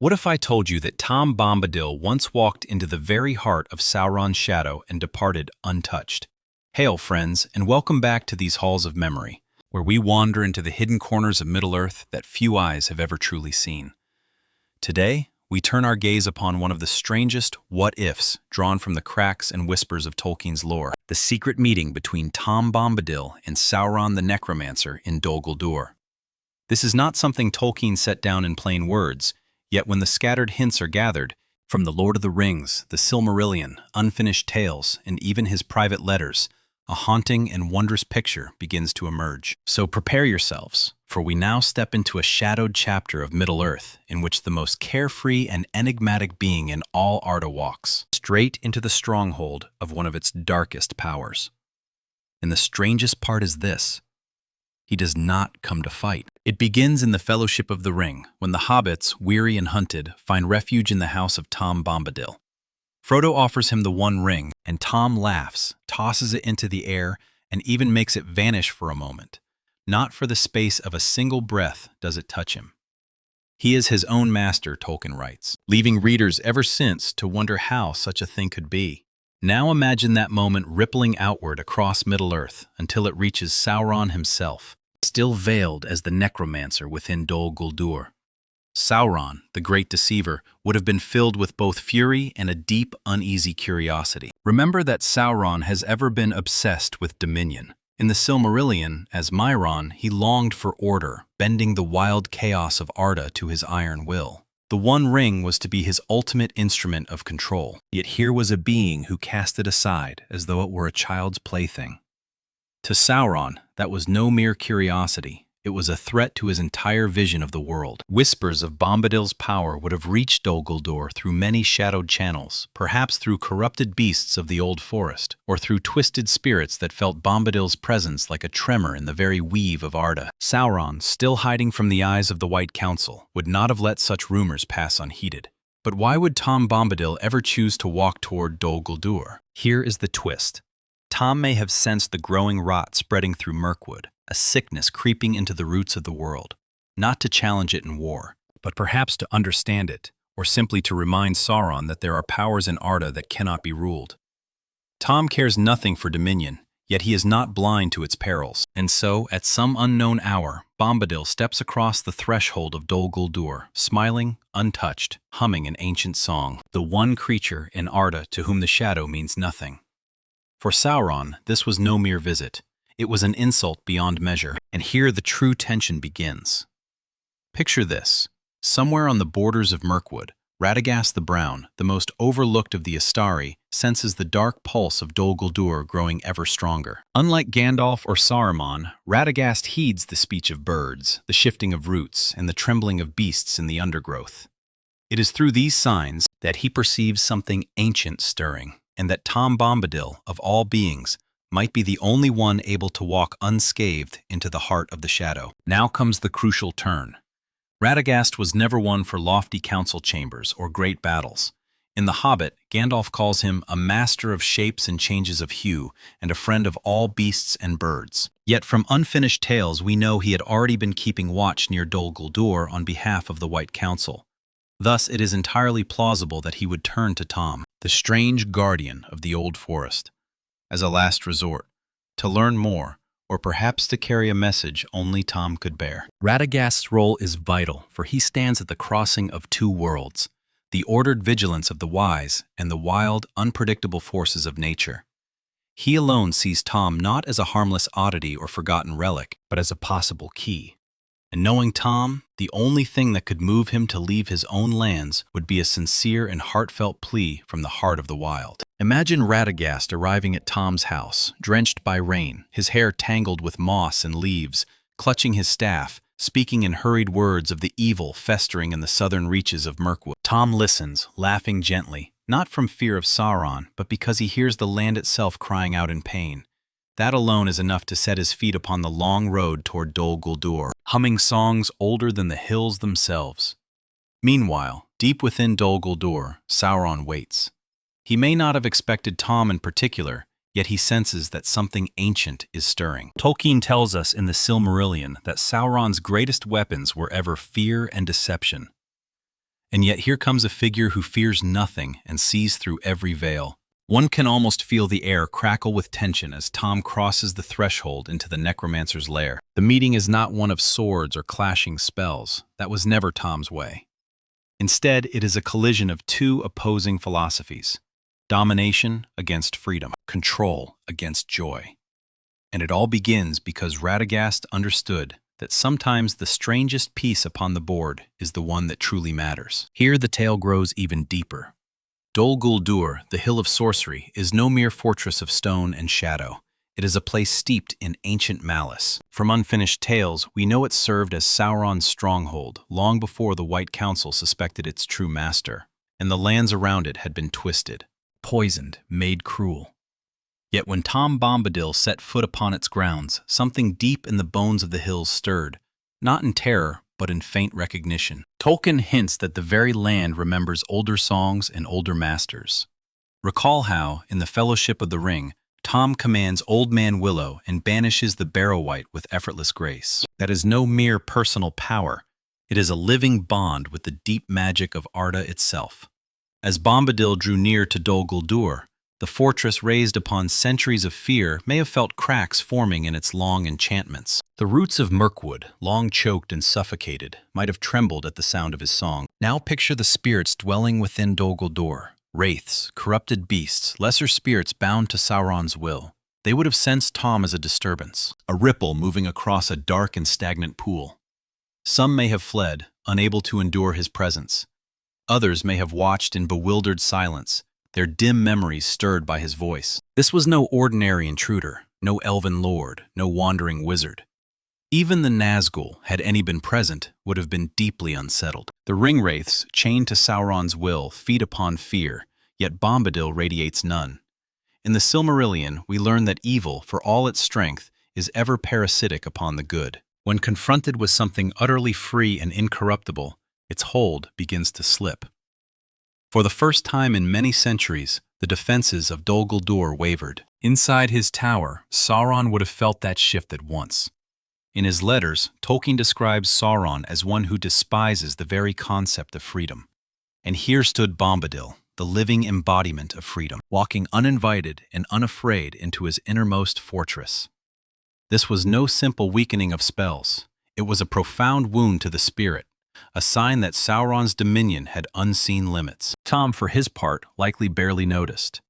What if I told you that Tom Bombadil once walked into the very heart of Sauron's shadow and departed untouched? Hail, friends, and welcome back to these halls of memory, where we wander into the hidden corners of Middle-earth that few eyes have ever truly seen. Today, we turn our gaze upon one of the strangest what-ifs drawn from the cracks and whispers of Tolkien's lore, the secret meeting between Tom Bombadil and Sauron the Necromancer in Dol Guldur. This is not something Tolkien set down in plain words, yet when the scattered hints are gathered, from the Lord of the Rings, the Silmarillion, unfinished tales, and even his private letters, a haunting and wondrous picture begins to emerge. So prepare yourselves, for we now step into a shadowed chapter of Middle-earth in which the most carefree and enigmatic being in all Arda walks, straight into the stronghold of one of its darkest powers. And the strangest part is this: he does not come to fight. It begins in the Fellowship of the Ring, when the hobbits, weary and hunted, find refuge in the house of Tom Bombadil. Frodo offers him the One Ring, and Tom laughs, tosses it into the air, and even makes it vanish for a moment. Not for the space of a single breath does it touch him. He is his own master, Tolkien writes, leaving readers ever since to wonder how such a thing could be. Now imagine that moment rippling outward across Middle-earth until it reaches Sauron himself, still veiled as the necromancer within Dol Guldur. Sauron, the great deceiver, would have been filled with both fury and a deep, uneasy curiosity. Remember that Sauron has ever been obsessed with dominion. In the Silmarillion, as Myron, he longed for order, bending the wild chaos of Arda to his iron will. The One Ring was to be his ultimate instrument of control, yet here was a being who cast it aside as though it were a child's plaything. To Sauron, that was no mere curiosity. It was a threat to his entire vision of the world. Whispers of Bombadil's power would have reached Dol Guldur through many shadowed channels, perhaps through corrupted beasts of the old forest, or through twisted spirits that felt Bombadil's presence like a tremor in the very weave of Arda. Sauron, still hiding from the eyes of the White Council, would not have let such rumors pass unheeded. But why would Tom Bombadil ever choose to walk toward Dol Guldur? Here is the twist. Tom may have sensed the growing rot spreading through Mirkwood, a sickness creeping into the roots of the world, not to challenge it in war, but perhaps to understand it, or simply to remind Sauron that there are powers in Arda that cannot be ruled. Tom cares nothing for dominion, yet he is not blind to its perils, and so, at some unknown hour, Bombadil steps across the threshold of Dol Guldur, smiling, untouched, humming an ancient song, the one creature in Arda to whom the shadow means nothing. For Sauron, this was no mere visit. It was an insult beyond measure, and here the true tension begins. Picture this. Somewhere on the borders of Mirkwood, Radagast the Brown, the most overlooked of the Astari, senses the dark pulse of Dol Guldur growing ever stronger. Unlike Gandalf or Saruman, Radagast heeds the speech of birds, the shifting of roots, and the trembling of beasts in the undergrowth. It is through these signs that he perceives something ancient stirring, and that Tom Bombadil, of all beings, might be the only one able to walk unscathed into the heart of the shadow. Now comes the crucial turn. Radagast was never one for lofty council chambers or great battles. In The Hobbit, Gandalf calls him a master of shapes and changes of hue, and a friend of all beasts and birds. Yet from unfinished tales we know he had already been keeping watch near Dol Guldur on behalf of the White Council. Thus it is entirely plausible that he would turn to Tom, the strange guardian of the old forest, as a last resort, to learn more, or perhaps to carry a message only Tom could bear. Radagast's role is vital, for he stands at the crossing of two worlds, the ordered vigilance of the wise and the wild, unpredictable forces of nature. He alone sees Tom not as a harmless oddity or forgotten relic, but as a possible key. And knowing Tom, the only thing that could move him to leave his own lands would be a sincere and heartfelt plea from the heart of the wild. Imagine Radagast arriving at Tom's house, drenched by rain, his hair tangled with moss and leaves, clutching his staff, speaking in hurried words of the evil festering in the southern reaches of Mirkwood. Tom listens, laughing gently, not from fear of Sauron, but because he hears the land itself crying out in pain. That alone is enough to set his feet upon the long road toward Dol Guldur, humming songs older than the hills themselves. Meanwhile, deep within Dol Guldur, Sauron waits. He may not have expected Tom in particular, yet he senses that something ancient is stirring. Tolkien tells us in the Silmarillion that Sauron's greatest weapons were ever fear and deception. And yet here comes a figure who fears nothing and sees through every veil. One can almost feel the air crackle with tension as Tom crosses the threshold into the necromancer's lair. The meeting is not one of swords or clashing spells. That was never Tom's way. Instead, it is a collision of two opposing philosophies: domination against freedom, control against joy. And it all begins because Radagast understood that sometimes the strangest piece upon the board is the one that truly matters. Here the tale grows even deeper. Dol Guldur, the Hill of Sorcery, is no mere fortress of stone and shadow. It is a place steeped in ancient malice. From unfinished tales, we know it served as Sauron's stronghold long before the White Council suspected its true master, and the lands around it had been twisted, poisoned, made cruel. Yet when Tom Bombadil set foot upon its grounds, something deep in the bones of the hills stirred, not in terror, but in faint recognition. Tolkien hints that the very land remembers older songs and older masters. Recall how, in the Fellowship of the Ring, Tom commands Old Man Willow and banishes the Barrow-wight with effortless grace. That is no mere personal power. It is a living bond with the deep magic of Arda itself. As Bombadil drew near to Dol Guldur, the fortress raised upon centuries of fear may have felt cracks forming in its long enchantments. The roots of Mirkwood, long choked and suffocated, might have trembled at the sound of his song. Now picture the spirits dwelling within Dol Guldur. Wraiths, corrupted beasts, lesser spirits bound to Sauron's will. They would have sensed Tom as a disturbance, a ripple moving across a dark and stagnant pool. Some may have fled, unable to endure his presence. Others may have watched in bewildered silence, their dim memories stirred by his voice. This was no ordinary intruder, no elven lord, no wandering wizard. Even the Nazgul, had any been present, would have been deeply unsettled. The ring-wraiths, chained to Sauron's will, feed upon fear, yet Bombadil radiates none. In the Silmarillion, we learn that evil, for all its strength, is ever parasitic upon the good. When confronted with something utterly free and incorruptible, its hold begins to slip. For the first time in many centuries, the defenses of Dol Guldur wavered. Inside his tower, Sauron would have felt that shift at once. In his letters, Tolkien describes Sauron as one who despises the very concept of freedom. And here stood Bombadil, the living embodiment of freedom, walking uninvited and unafraid into his innermost fortress. This was no simple weakening of spells. It was a profound wound to the spirit, a sign that Sauron's dominion had unseen limits. Tom, for his part, likely barely noticed.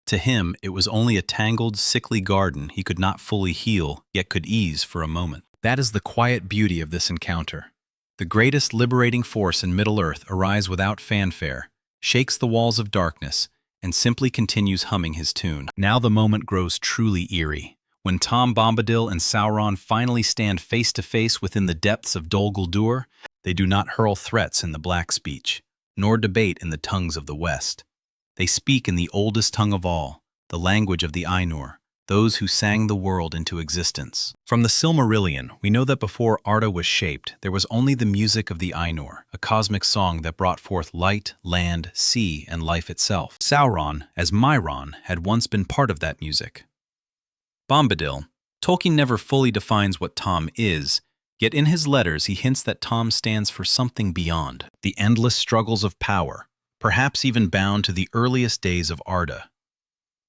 To him, it was only a tangled, sickly garden he could not fully heal, yet could ease for a moment. That is the quiet beauty of this encounter. The greatest liberating force in Middle-earth arrives without fanfare, shakes the walls of darkness, and simply continues humming his tune. Now the moment grows truly eerie. When Tom Bombadil and Sauron finally stand face to face within the depths of Dol Guldur, they do not hurl threats in the black speech, nor debate in the tongues of the West. They speak in the oldest tongue of all, the language of the Ainur, those who sang the world into existence. From the Silmarillion, we know that before Arda was shaped, there was only the music of the Ainur, a cosmic song that brought forth light, land, sea, and life itself. Sauron, as Myron, had once been part of that music. Bombadil, Tolkien never fully defines what Tom is, yet in his letters he hints that Tom stands for something beyond, the endless struggles of power, perhaps even bound to the earliest days of Arda.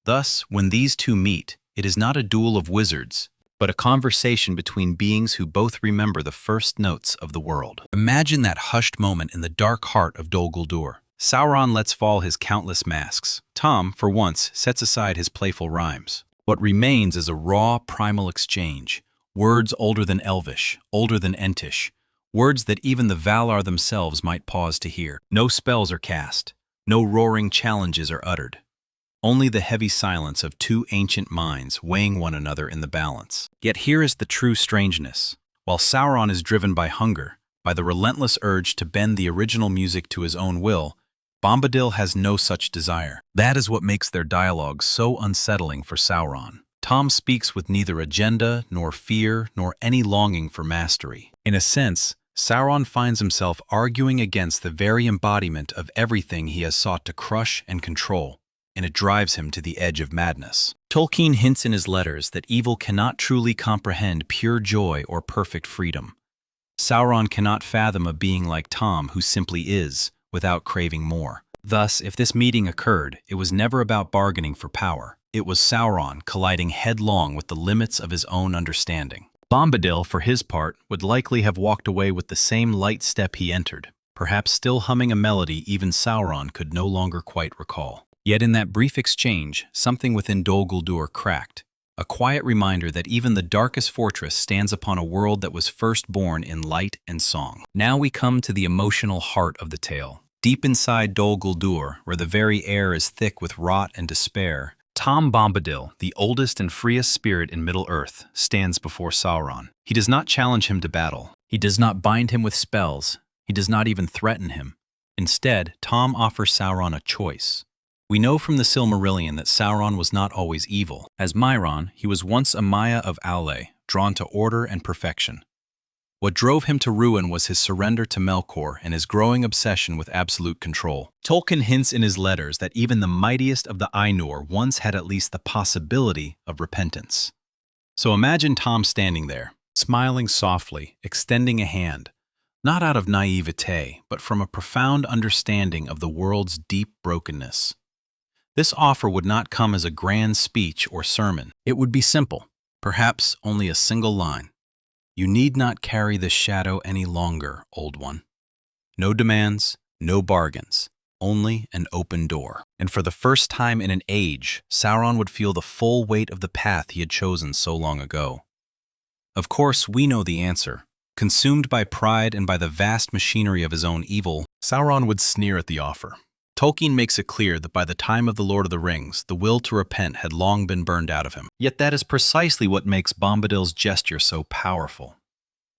Thus, when these two meet, it is not a duel of wizards, but a conversation between beings who both remember the first notes of the world. Imagine that hushed moment in the dark heart of Dol Guldur. Sauron lets fall his countless masks. Tom, for once, sets aside his playful rhymes. What remains is a raw, primal exchange. Words older than Elvish, older than Entish. Words that even the Valar themselves might pause to hear. No spells are cast. No roaring challenges are uttered. Only the heavy silence of two ancient minds weighing one another in the balance. Yet here is the true strangeness. While Sauron is driven by hunger, by the relentless urge to bend the original music to his own will, Bombadil has no such desire. That is what makes their dialogue so unsettling for Sauron. Tom speaks with neither agenda, nor fear, nor any longing for mastery. In a sense, Sauron finds himself arguing against the very embodiment of everything he has sought to crush and control, and it drives him to the edge of madness. Tolkien hints in his letters that evil cannot truly comprehend pure joy or perfect freedom. Sauron cannot fathom a being like Tom who simply is, without craving more. Thus, if this meeting occurred, it was never about bargaining for power. It was Sauron colliding headlong with the limits of his own understanding. Bombadil, for his part, would likely have walked away with the same light step he entered, perhaps still humming a melody even Sauron could no longer quite recall. Yet in that brief exchange, something within Dol Guldur cracked, a quiet reminder that even the darkest fortress stands upon a world that was first born in light and song. Now we come to the emotional heart of the tale. Deep inside Dol Guldur, where the very air is thick with rot and despair, Tom Bombadil, the oldest and freest spirit in Middle-earth, stands before Sauron. He does not challenge him to battle. He does not bind him with spells. He does not even threaten him. Instead, Tom offers Sauron a choice. We know from the Silmarillion that Sauron was not always evil. As Myron, he was once a Maya of Aule, drawn to order and perfection. What drove him to ruin was his surrender to Melkor and his growing obsession with absolute control. Tolkien hints in his letters that even the mightiest of the Ainur once had at least the possibility of repentance. So imagine Tom standing there, smiling softly, extending a hand, not out of naivete, but from a profound understanding of the world's deep brokenness. This offer would not come as a grand speech or sermon. It would be simple, perhaps only a single line. You need not carry the shadow any longer, old one. No demands, no bargains, only an open door. And for the first time in an age, Sauron would feel the full weight of the path he had chosen so long ago. Of course, we know the answer. Consumed by pride and by the vast machinery of his own evil, Sauron would sneer at the offer. Tolkien makes it clear that by the time of The Lord of the Rings, the will to repent had long been burned out of him. Yet that is precisely what makes Bombadil's gesture so powerful.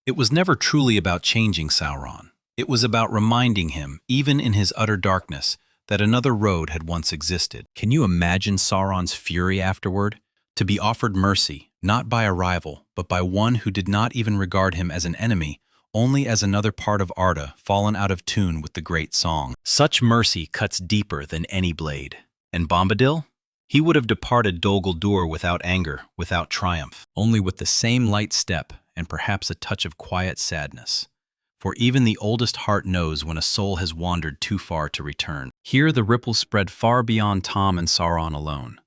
It was never truly about changing Sauron. It was about reminding him, even in his utter darkness, that another road had once existed. Can you imagine Sauron's fury afterward? To be offered mercy, not by a rival, but by one who did not even regard him as an enemy, only as another part of Arda fallen out of tune with the great song. Such mercy cuts deeper than any blade. And Bombadil? He would have departed Dol Guldur without anger, without triumph, only with the same light step and perhaps a touch of quiet sadness. For even the oldest heart knows when a soul has wandered too far to return. Here the ripples spread far beyond Tom and Sauron alone.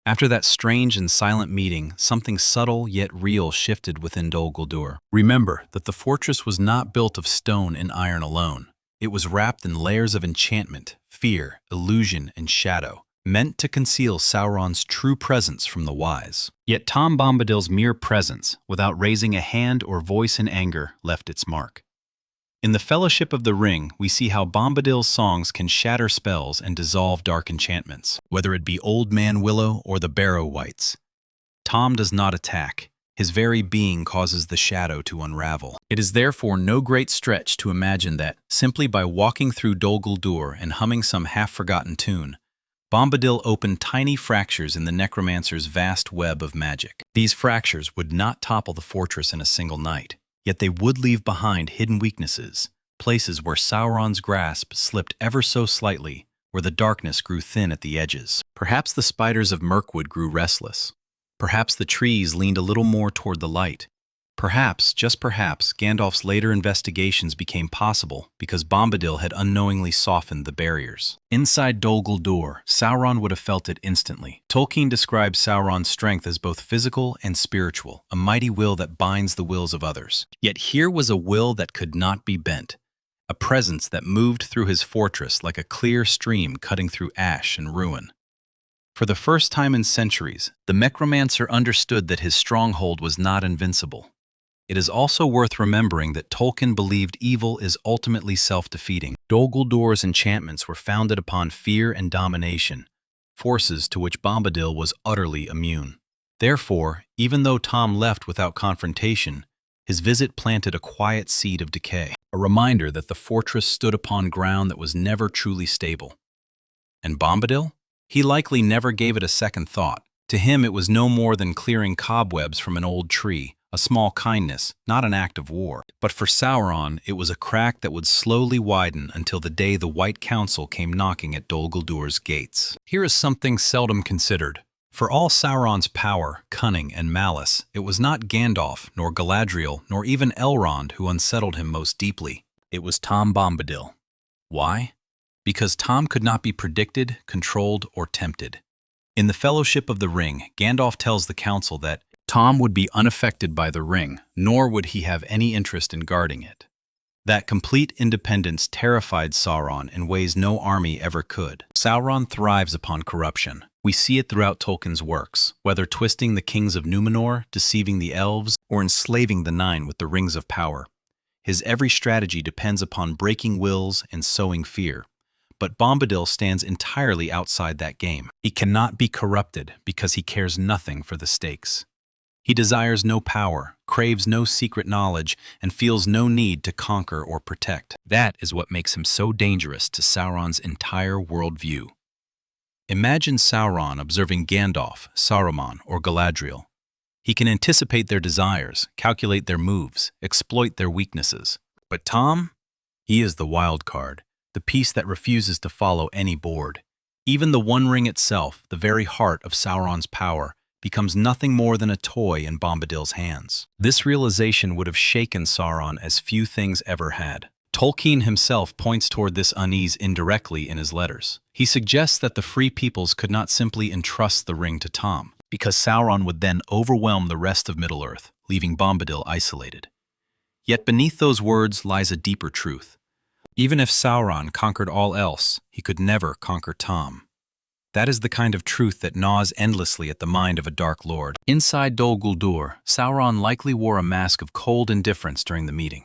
After that strange and silent meeting, something subtle yet real shifted within Dol Guldur. Remember that the fortress was not built of stone and iron alone. It was wrapped in layers of enchantment, fear, illusion, and shadow, meant to conceal Sauron's true presence from the wise. Yet Tom Bombadil's mere presence, without raising a hand or voice in anger, left its mark. In the Fellowship of the Ring, we see how Bombadil's songs can shatter spells and dissolve dark enchantments, whether it be Old Man Willow or the Barrow Wights. Tom does not attack. His very being causes the shadow to unravel. It is therefore no great stretch to imagine that, simply by walking through Dol Guldur and humming some half-forgotten tune, Bombadil opened tiny fractures in the necromancer's vast web of magic. These fractures would not topple the fortress in a single night. Yet they would leave behind hidden weaknesses, places where Sauron's grasp slipped ever so slightly, where the darkness grew thin at the edges. Perhaps the spiders of Mirkwood grew restless. Perhaps the trees leaned a little more toward the light. Perhaps, just perhaps, Gandalf's later investigations became possible because Bombadil had unknowingly softened the barriers. Inside Dol Guldur, Sauron would have felt it instantly. Tolkien describes Sauron's strength as both physical and spiritual, a mighty will that binds the wills of others. Yet here was a will that could not be bent, a presence that moved through his fortress like a clear stream cutting through ash and ruin. For the first time in centuries, the necromancer understood that his stronghold was not invincible. It is also worth remembering that Tolkien believed evil is ultimately self-defeating. Dol Guldur's enchantments were founded upon fear and domination, forces to which Bombadil was utterly immune. Therefore, even though Tom left without confrontation, his visit planted a quiet seed of decay, a reminder that the fortress stood upon ground that was never truly stable. And Bombadil? He likely never gave it a second thought. To him, it was no more than clearing cobwebs from an old tree, a small kindness, not an act of war. But for Sauron, it was a crack that would slowly widen until the day the White Council came knocking at Dol Guldur's gates. Here is something seldom considered. For all Sauron's power, cunning, and malice, it was not Gandalf, nor Galadriel, nor even Elrond who unsettled him most deeply. It was Tom Bombadil. Why? because Tom could not be predicted, controlled, or tempted. In the Fellowship of the Ring, Gandalf tells the council that Tom would be unaffected by the ring, nor would he have any interest in guarding it. That complete independence terrified Sauron in ways no army ever could. Sauron thrives upon corruption. We see it throughout Tolkien's works, whether twisting the kings of Numenor, deceiving the elves, or enslaving the Nine with the Rings of Power. His every strategy depends upon breaking wills and sowing fear. But Bombadil stands entirely outside that game. He cannot be corrupted because he cares nothing for the stakes. He desires no power, craves no secret knowledge, and feels no need to conquer or protect. That is what makes him so dangerous to Sauron's entire worldview. Imagine Sauron observing Gandalf, Saruman, or Galadriel. He can anticipate their desires, calculate their moves, exploit their weaknesses. But Tom? He is the wild card, the piece that refuses to follow any board. Even the One Ring itself, the very heart of Sauron's power, becomes nothing more than a toy in Bombadil's hands. This realization would have shaken Sauron as few things ever had. Tolkien himself points toward this unease indirectly in his letters. He suggests that the Free Peoples could not simply entrust the ring to Tom, because Sauron would then overwhelm the rest of Middle-earth, leaving Bombadil isolated. Yet beneath those words lies a deeper truth. Even if Sauron conquered all else, he could never conquer Tom. That is the kind of truth that gnaws endlessly at the mind of a Dark Lord. Inside Dol Guldur, Sauron likely wore a mask of cold indifference during the meeting.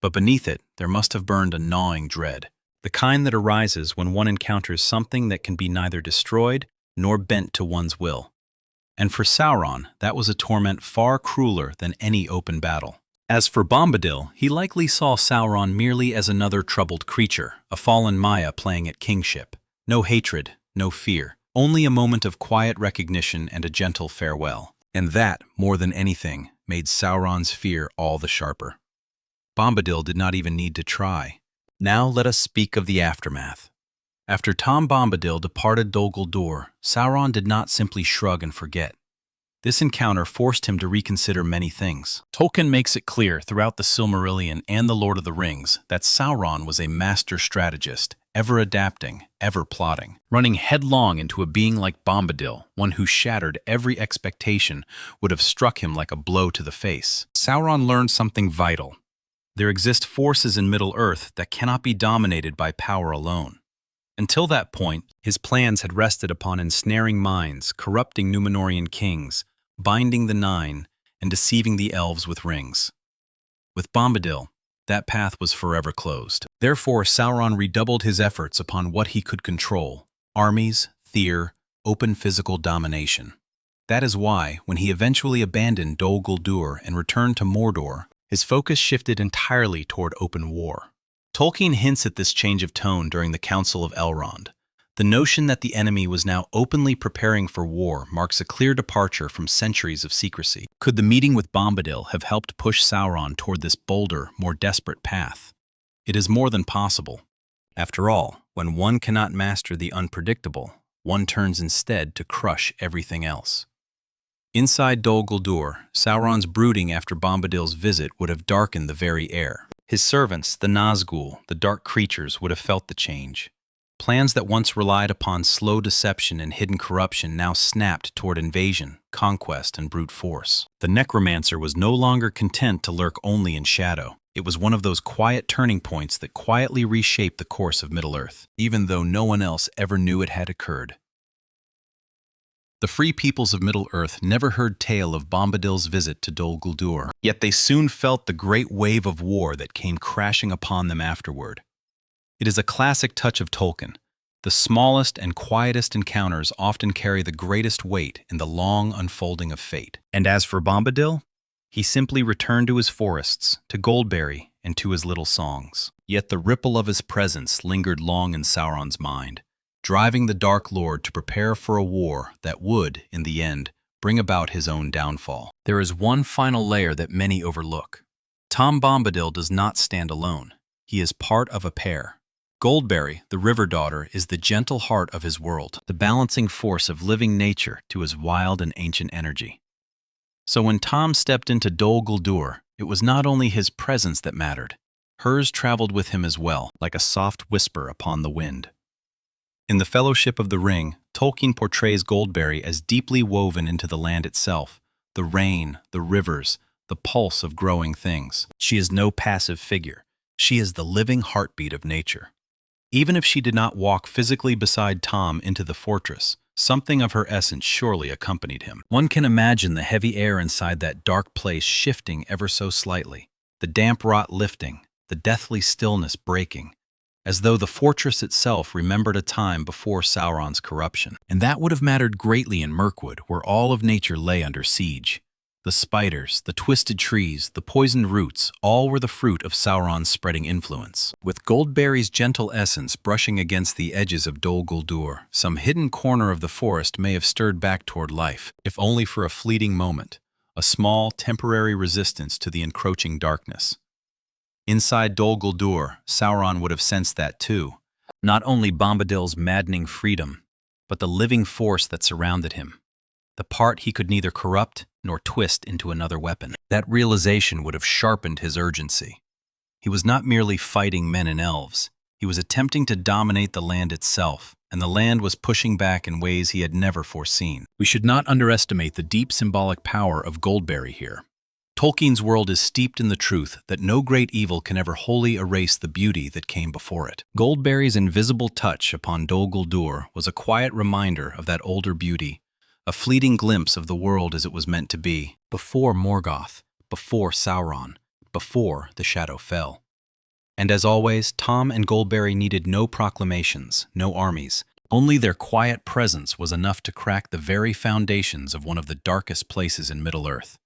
But beneath it, there must have burned a gnawing dread, the kind that arises when one encounters something that can be neither destroyed nor bent to one's will. And for Sauron, that was a torment far crueler than any open battle. As for Bombadil, he likely saw Sauron merely as another troubled creature, a fallen Maya playing at kingship. No hatred, no fear, only a moment of quiet recognition and a gentle farewell. And that, more than anything, made Sauron's fear all the sharper. Bombadil did not even need to try. Now let us speak of the aftermath. After Tom Bombadil departed Dol Guldur, Sauron did not simply shrug and forget. This encounter forced him to reconsider many things. Tolkien makes it clear throughout the Silmarillion and the Lord of the Rings that Sauron was a master strategist, ever adapting, ever plotting, running headlong into a being like Bombadil, one who shattered every expectation, would have struck him like a blow to the face. Sauron learned something vital. There exist forces in Middle-earth that cannot be dominated by power alone. Until that point, his plans had rested upon ensnaring minds, corrupting Númenórean kings, binding the Nine, and deceiving the elves with rings. With Bombadil, that path was forever closed. Therefore, Sauron redoubled his efforts upon what he could control: armies, Thyr, open physical domination. That is why, when he eventually abandoned Dol Guldur and returned to Mordor, his focus shifted entirely toward open war. Tolkien hints at this change of tone during the Council of Elrond. The notion that the enemy was now openly preparing for war marks a clear departure from centuries of secrecy. Could the meeting with Bombadil have helped push Sauron toward this bolder, more desperate path? It is more than possible. After all, when one cannot master the unpredictable, one turns instead to crush everything else. Inside Dol Guldur, Sauron's brooding after Bombadil's visit would have darkened the very air. His servants, the Nazgûl, the dark creatures, would have felt the change. Plans that once relied upon slow deception and hidden corruption now snapped toward invasion, conquest, and brute force. The necromancer was no longer content to lurk only in shadow. It was one of those quiet turning points that quietly reshaped the course of Middle-earth, even though no one else ever knew it had occurred. The free peoples of Middle-earth never heard tale of Bombadil's visit to Dol Guldur, yet they soon felt the great wave of war that came crashing upon them afterward. It is a classic touch of Tolkien. The smallest and quietest encounters often carry the greatest weight in the long unfolding of fate. And as for Bombadil, he simply returned to his forests, to Goldberry, and to his little songs. Yet the ripple of his presence lingered long in Sauron's mind, driving the Dark Lord to prepare for a war that would, in the end, bring about his own downfall. There is one final layer that many overlook. Tom Bombadil does not stand alone. He is part of a pair. Goldberry, the river daughter, is the gentle heart of his world, the balancing force of living nature to his wild and ancient energy. So when Tom stepped into Dol Guldur, it was not only his presence that mattered. Hers traveled with him as well, like a soft whisper upon the wind. In The Fellowship of the Ring, Tolkien portrays Goldberry as deeply woven into the land itself, the rain, the rivers, the pulse of growing things. She is no passive figure. She is the living heartbeat of nature. Even if she did not walk physically beside Tom into the fortress, something of her essence surely accompanied him. One can imagine the heavy air inside that dark place shifting ever so slightly, the damp rot lifting, the deathly stillness breaking, as though the fortress itself remembered a time before Sauron's corruption. And that would have mattered greatly in Mirkwood, where all of nature lay under siege. The spiders, the twisted trees, the poisoned roots, all were the fruit of Sauron's spreading influence. With Goldberry's gentle essence brushing against the edges of Dol Guldur, some hidden corner of the forest may have stirred back toward life, if only for a fleeting moment, a small, temporary resistance to the encroaching darkness. Inside Dol Guldur, Sauron would have sensed that too. Not only Bombadil's maddening freedom, but the living force that surrounded him. The part he could neither corrupt nor twist into another weapon. That realization would have sharpened his urgency. He was not merely fighting men and elves. He was attempting to dominate the land itself, and the land was pushing back in ways he had never foreseen. We should not underestimate the deep symbolic power of Goldberry here. Tolkien's world is steeped in the truth that no great evil can ever wholly erase the beauty that came before it. Goldberry's invisible touch upon Dol Guldur was a quiet reminder of that older beauty, a fleeting glimpse of the world as it was meant to be, before Morgoth, before Sauron, before the shadow fell. And as always, Tom and Goldberry needed no proclamations, no armies. Only their quiet presence was enough to crack the very foundations of one of the darkest places in Middle-earth,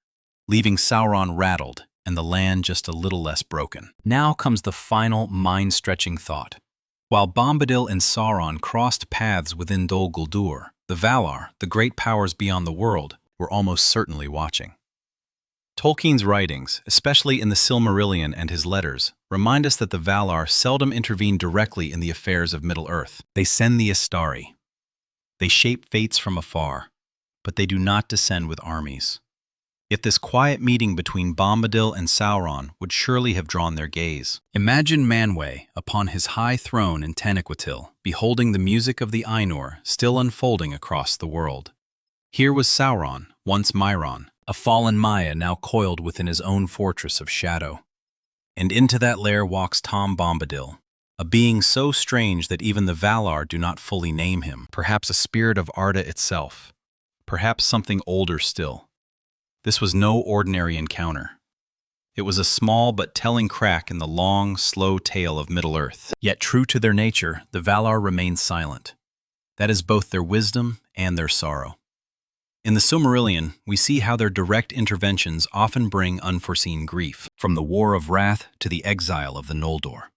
leaving Sauron rattled and the land just a little less broken. Now comes the final mind-stretching thought. While Bombadil and Sauron crossed paths within Dol Guldur, the Valar, the great powers beyond the world, were almost certainly watching. Tolkien's writings, especially in the Silmarillion and his letters, remind us that the Valar seldom intervene directly in the affairs of Middle-earth. They send the Istari. They shape fates from afar, but they do not descend with armies. Yet this quiet meeting between Bombadil and Sauron would surely have drawn their gaze. Imagine Manwë upon his high throne in Taniquetil, beholding the music of the Ainur still unfolding across the world. Here was Sauron, once Mairon, a fallen Maya now coiled within his own fortress of shadow. And into that lair walks Tom Bombadil, a being so strange that even the Valar do not fully name him, perhaps a spirit of Arda itself, perhaps something older still. This was no ordinary encounter. It was a small but telling crack in the long, slow tale of Middle-earth. Yet true to their nature, the Valar remain silent. That is both their wisdom and their sorrow. In the Silmarillion, we see how their direct interventions often bring unforeseen grief, from the War of Wrath to the exile of the Noldor.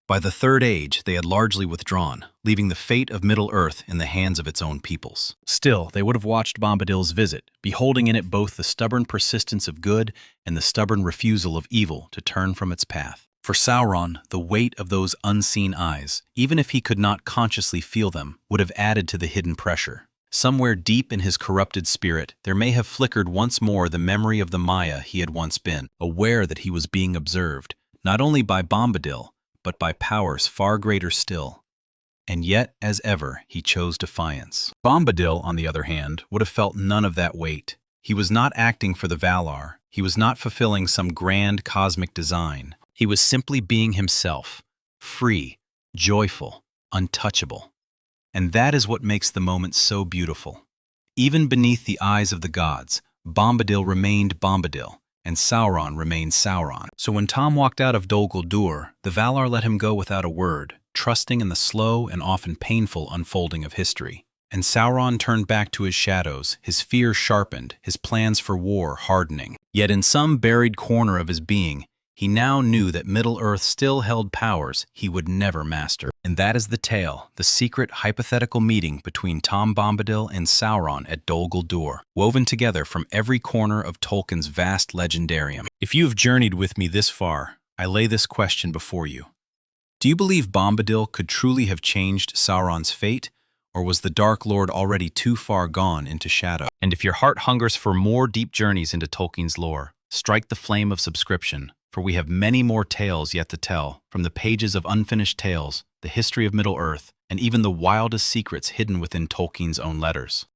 By the Third Age, they had largely withdrawn, leaving the fate of Middle-earth in the hands of its own peoples. Still, they would have watched Bombadil's visit, beholding in it both the stubborn persistence of good and the stubborn refusal of evil to turn from its path. For Sauron, the weight of those unseen eyes, even if he could not consciously feel them, would have added to the hidden pressure. Somewhere deep in his corrupted spirit, there may have flickered once more the memory of the Maya he had once been, aware that he was being observed, not only by Bombadil, but by powers far greater still. And yet, as ever, he chose defiance. Bombadil, on the other hand, would have felt none of that weight. He was not acting for the Valar. He was not fulfilling some grand cosmic design. He was simply being himself, free, joyful, untouchable. And that is what makes the moment so beautiful. Even beneath the eyes of the gods, Bombadil remained Bombadil, and Sauron remained Sauron. So when Tom walked out of Dol Guldur, the Valar let him go without a word, trusting in the slow and often painful unfolding of history. And Sauron turned back to his shadows, his fear sharpened, his plans for war hardening. Yet in some buried corner of his being, he now knew that Middle-earth still held powers he would never master. And that is the tale, the secret hypothetical meeting between Tom Bombadil and Sauron at Dol Guldur, woven together from every corner of Tolkien's vast legendarium. If you have journeyed with me this far, I lay this question before you. Do you believe Bombadil could truly have changed Sauron's fate, or was the Dark Lord already too far gone into shadow? And if your heart hungers for more deep journeys into Tolkien's lore, strike the flame of subscription, for we have many more tales yet to tell, from the pages of Unfinished Tales, the history of Middle-earth, and and even the wildest secrets hidden within Tolkien's own letters.